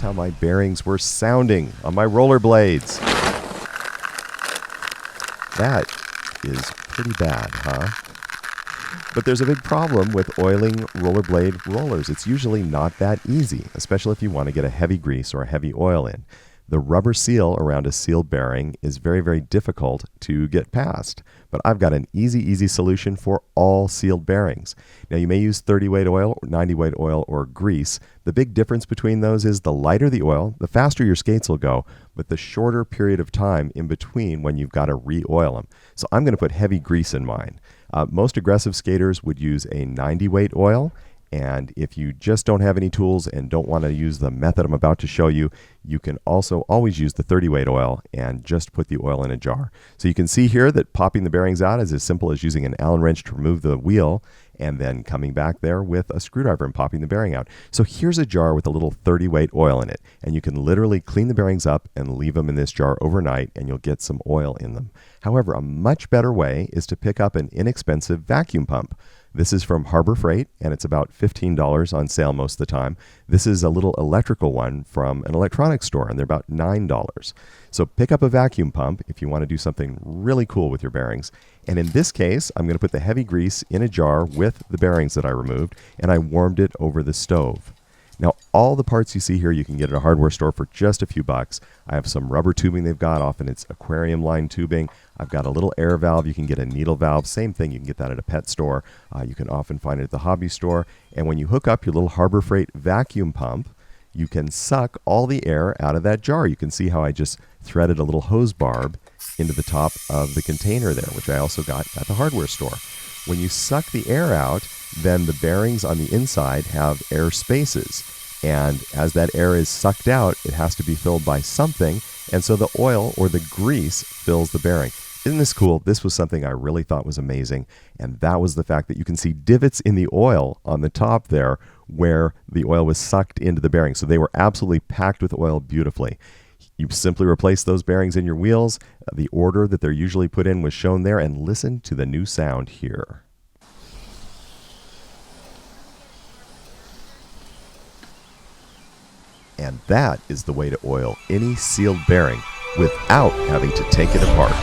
here's how my bearings were sounding on my rollerblades. That is pretty bad, huh? But there's a big problem with oiling rollerblade rollers. It's usually not that easy, especially if you want to get a heavy grease or a heavy oil in. The rubber seal around a sealed bearing is very, very difficult to get past. But I've got an easy solution for all sealed bearings. Now, you may use 30 weight oil, 90 weight oil, or grease. The big difference between those is the lighter the oil, the faster your skates will go, but the shorter period of time in between when you've got to re-oil them. So I'm going to put heavy grease in mine. Most aggressive skaters would use a 90 weight oil. And if you just don't have any tools and don't want to use the method I'm about to show you, you can also always use the 30 weight oil and just put the oil in a jar. So you can see here that popping the bearings out is as simple as using an Allen wrench to remove the wheel and then coming back there with a screwdriver and popping the bearing out. So here's a jar with a little 30 weight oil in it, and you can literally clean the bearings up and leave them in this jar overnight and you'll get some oil in them. However, a much better way is to pick up an inexpensive vacuum pump. This is from Harbor Freight, and it's about $15 on sale most of the time. This is a little electrical one from an electronics store, and they're about $9. So pick up a vacuum pump if you want to do something really cool with your bearings. And in this case, I'm going to put the heavy grease in a jar with the bearings that I removed, and I warmed it over the stove. Now, all the parts you see here you can get at a hardware store for just a few bucks. I have some rubber tubing they've got, often it's aquarium line tubing. I've got a little air valve. You can get a needle valve. Same thing, you can get that at a pet store. You can often find it at the hobby store. And when you hook up your little Harbor Freight vacuum pump, you can suck all the air out of that jar. You can see how I just threaded a little hose barb into the top of the container there, which I also got at the hardware store. When you suck the air out, then the bearings on the inside have air spaces. And as that air is sucked out, it has to be filled by something. And so the oil or the grease fills the bearing. Isn't this cool? This was something I really thought was amazing. And that was the fact that you can see divots in the oil on the top there where the oil was sucked into the bearing. So they were absolutely packed with oil beautifully. You simply replace those bearings in your wheels. The order that they're usually put in was shown there. And listen to the new sound here. And that is the way to oil any sealed bearing without having to take it apart.